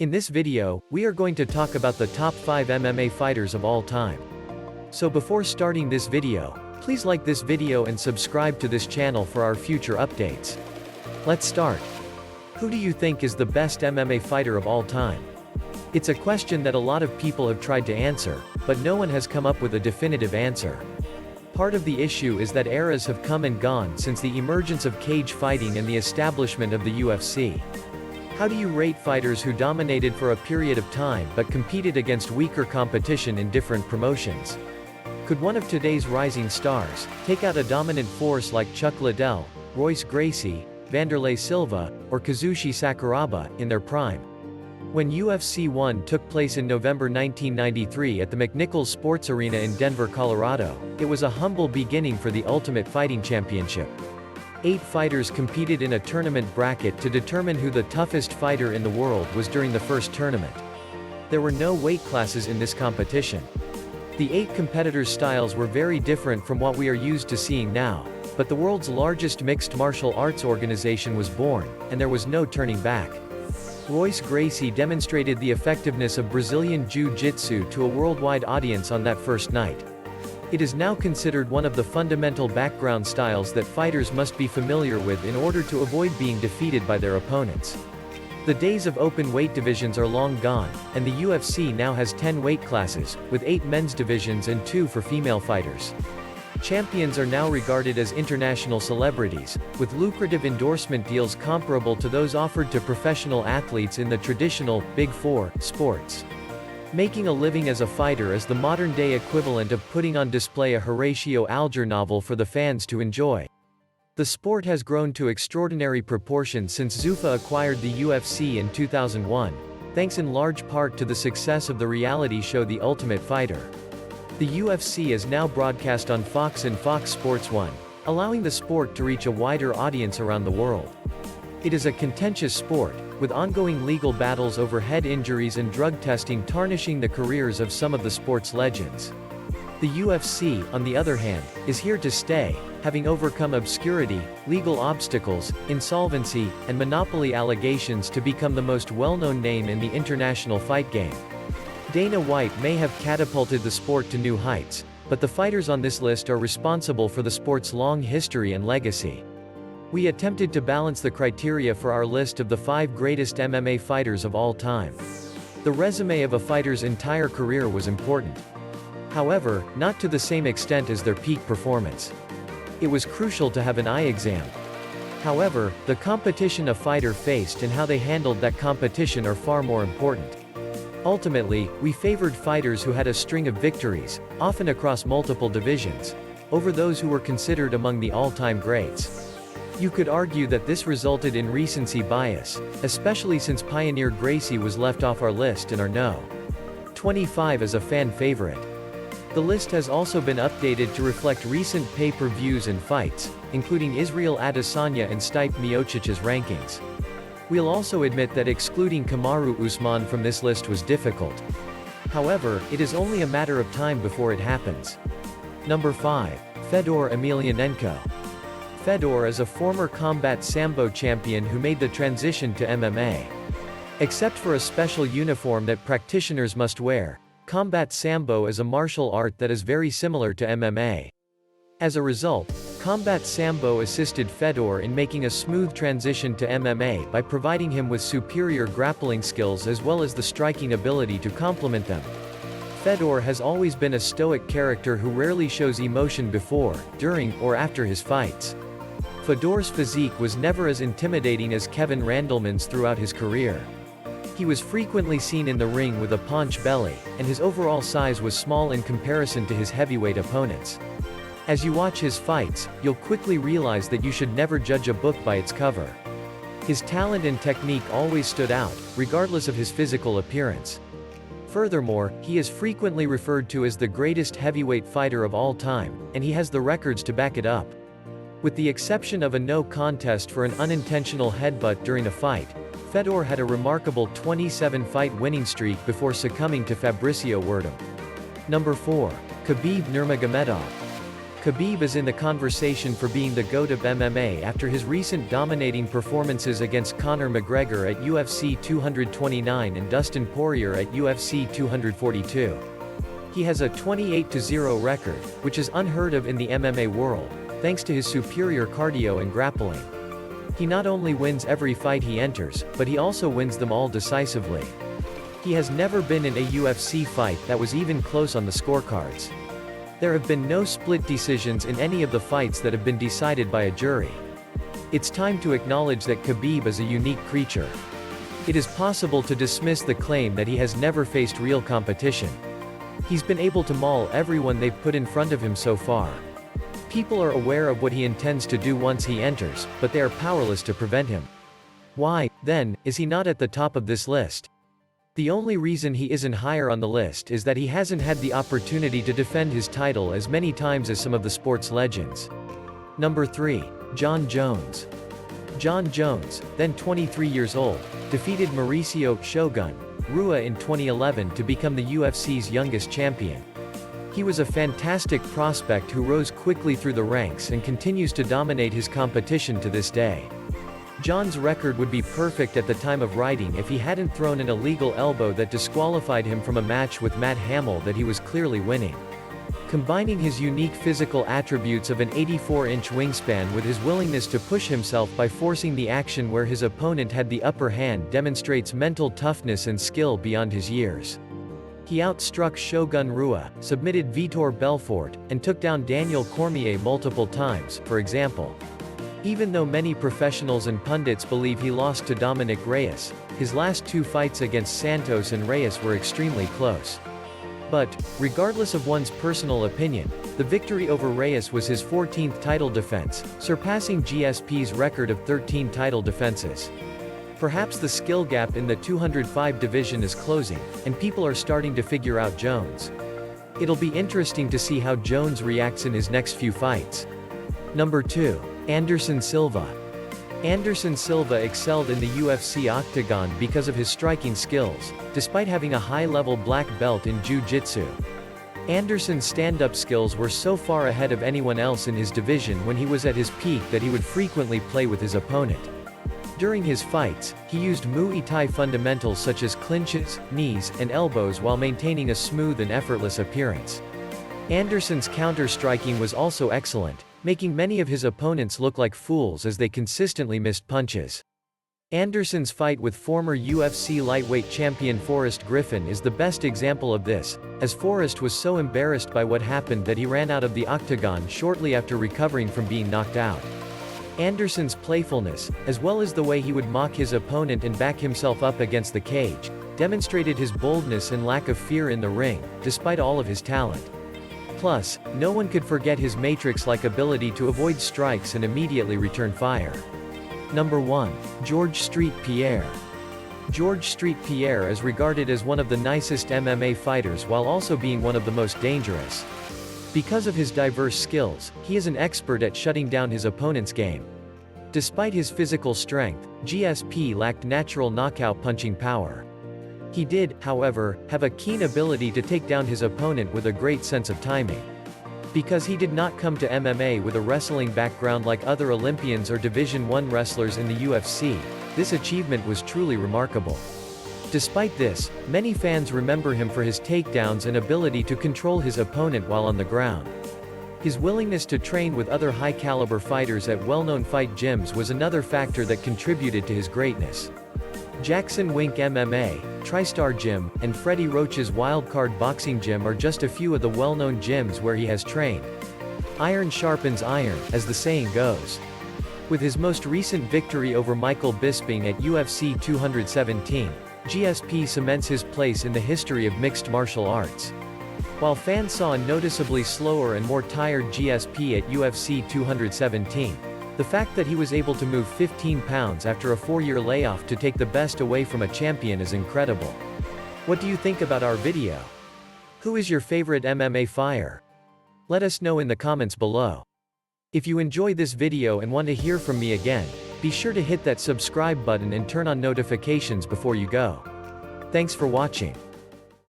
In this video, we are going to talk about the top 5 MMA fighters of all time. So before starting this video, please like this video and subscribe to this channel for our future updates. Let's start. Who do you think is the best MMA fighter of all time? It's a question that a lot of people have tried to answer, but no one has come up with a definitive answer. Part of the issue is that eras have come and gone since the emergence of cage fighting and the establishment of the UFC. How do you rate fighters who dominated for a period of time but competed against weaker competition in different promotions? Could one of today's rising stars take out a dominant force like Chuck Liddell, Royce Gracie, Vanderlei Silva, or Kazushi Sakuraba in their prime? When UFC 1 took place in November 1993 at the McNichols Sports Arena in Denver, Colorado, it was a humble beginning for the Ultimate Fighting Championship. 8 fighters competed in a tournament bracket to determine who the toughest fighter in the world was during the first tournament. There were no weight classes in this competition. The 8 competitors' styles were very different from what we are used to seeing now, but the world's largest mixed martial arts organization was born, and there was no turning back. Royce Gracie demonstrated the effectiveness of Brazilian Jiu-Jitsu to a worldwide audience on that first night. It is now considered one of the fundamental background styles that fighters must be familiar with in order to avoid being defeated by their opponents. The days of open weight divisions are long gone, and the UFC now has 10 weight classes, with 8 men's divisions and 2 for female fighters. Champions are now regarded as international celebrities, with lucrative endorsement deals comparable to those offered to professional athletes in the traditional Big Four sports. Making a living as a fighter is the modern-day equivalent of putting on display a Horatio Alger novel for the fans to enjoy. The sport has grown to extraordinary proportions since Zuffa acquired the UFC in 2001, thanks in large part to the success of the reality show The Ultimate Fighter. The UFC is now broadcast on Fox and Fox Sports 1, allowing the sport to reach a wider audience around the world. It is a contentious sport, with ongoing legal battles over head injuries and drug testing tarnishing the careers of some of the sport's legends. The UFC, on the other hand, is here to stay, having overcome obscurity, legal obstacles, insolvency, and monopoly allegations to become the most well-known name in the international fight game. Dana White may have catapulted the sport to new heights, but the fighters on this list are responsible for the sport's long history and legacy. We attempted to balance the criteria for our list of the 5 greatest MMA fighters of all time. The resume of a fighter's entire career was important. However, not to the same extent as their peak performance. It was crucial to have an eye exam. However, the competition a fighter faced and how they handled that competition are far more important. Ultimately, we favored fighters who had a string of victories, often across multiple divisions, over those who were considered among the all-time greats. You could argue that this resulted in recency bias, especially since pioneer Gracie was left off our list and our No. 25 is a fan favorite. The list has also been updated to reflect recent pay-per-views and fights, including Israel Adesanya and Stipe Miocic's rankings. We'll also admit that excluding Kamaru Usman from this list was difficult. However, it is only a matter of time before it happens. Number 5. Fedor Emelianenko. Fedor is a former combat sambo champion who made the transition to MMA. Except for a special uniform that practitioners must wear, combat sambo is a martial art that is very similar to MMA. As a result, combat sambo assisted Fedor in making a smooth transition to MMA by providing him with superior grappling skills as well as the striking ability to complement them. Fedor has always been a stoic character who rarely shows emotion before, during, or after his fights. Fedor's physique was never as intimidating as Kevin Randleman's throughout his career. He was frequently seen in the ring with a paunch belly, and his overall size was small in comparison to his heavyweight opponents. As you watch his fights, you'll quickly realize that you should never judge a book by its cover. His talent and technique always stood out, regardless of his physical appearance. Furthermore, he is frequently referred to as the greatest heavyweight fighter of all time, and he has the records to back it up. With the exception of a no contest for an unintentional headbutt during a fight, Fedor had a remarkable 27-fight winning streak before succumbing to Fabricio Werdum. Number 4. Khabib Nurmagomedov. Khabib is in the conversation for being the GOAT of MMA after his recent dominating performances against Conor McGregor at UFC 229 and Dustin Poirier at UFC 242. He has a 28-0 record, which is unheard of in the MMA world, thanks to his superior cardio and grappling. He not only wins every fight he enters, but he also wins them all decisively. He has never been in a UFC fight that was even close on the scorecards. There have been no split decisions in any of the fights that have been decided by a jury. It's time to acknowledge that Khabib is a unique creature. It is possible to dismiss the claim that he has never faced real competition. He's been able to maul everyone they've put in front of him so far. People are aware of what he intends to do once he enters, but they are powerless to prevent him. Why, then, is he not at the top of this list? The only reason he isn't higher on the list is that he hasn't had the opportunity to defend his title as many times as some of the sport's legends. Number 3. Jon Jones. Jon Jones, then 23 years old, defeated Mauricio "Shogun" Rua in 2011 to become the UFC's youngest champion. He was a fantastic prospect who rose quickly through the ranks and continues to dominate his competition to this day. Jon's record would be perfect at the time of writing if he hadn't thrown an illegal elbow that disqualified him from a match with Matt Hamill that he was clearly winning. Combining his unique physical attributes of an 84-inch wingspan with his willingness to push himself by forcing the action where his opponent had the upper hand demonstrates mental toughness and skill beyond his years. He outstruck Shogun Rua, submitted Vitor Belfort, and took down Daniel Cormier multiple times, for example. Even though many professionals and pundits believe he lost to Dominic Reyes, his last 2 fights against Santos and Reyes were extremely close. But, regardless of one's personal opinion, the victory over Reyes was his 14th title defense, surpassing GSP's record of 13 title defenses. Perhaps the skill gap in the 205 division is closing, and people are starting to figure out Jones. It'll be interesting to see how Jones reacts in his next few fights. Number 2. Anderson Silva. Anderson Silva excelled in the UFC octagon because of his striking skills, despite having a high-level black belt in jiu-jitsu. Anderson's stand-up skills were so far ahead of anyone else in his division when he was at his peak that he would frequently play with his opponent. During his fights, he used Muay Thai fundamentals such as clinches, knees, and elbows while maintaining a smooth and effortless appearance. Anderson's counter-striking was also excellent, making many of his opponents look like fools as they consistently missed punches. Anderson's fight with former UFC lightweight champion Forrest Griffin is the best example of this, as Forrest was so embarrassed by what happened that he ran out of the octagon shortly after recovering from being knocked out. Anderson's playfulness, as well as the way he would mock his opponent and back himself up against the cage, demonstrated his boldness and lack of fear in the ring, despite all of his talent. Plus, no one could forget his Matrix-like ability to avoid strikes and immediately return fire. Number 1. George Street Pierre. George Street Pierre is regarded as one of the nicest MMA fighters while also being one of the most dangerous. Because of his diverse skills, he is an expert at shutting down his opponent's game. Despite his physical strength, GSP lacked natural knockout punching power. He did, however, have a keen ability to take down his opponent with a great sense of timing. Because he did not come to MMA with a wrestling background like other Olympians or Division I wrestlers in the UFC, this achievement was truly remarkable. Despite this, many fans remember him for his takedowns and ability to control his opponent while on the ground. His willingness to train with other high-caliber fighters at well-known fight gyms was another factor that contributed to his greatness. Jackson Wink MMA, TriStar Gym, and Freddie Roach's Wildcard Boxing Gym are just a few of the well-known gyms where he has trained. Iron sharpens iron, as the saying goes. With his most recent victory over Michael Bisping at UFC 217, GSP cements his place in the history of mixed martial arts. While fans saw a noticeably slower and more tired GSP at UFC 217, the fact that he was able to move 15 pounds after a 4-year layoff to take the best away from a champion is incredible. What do you think about our video? Who is your favorite MMA fighter? Let us know in the comments below. If you enjoy this video and want to hear from me again, be sure to hit that subscribe button and turn on notifications before you go. Thanks for watching.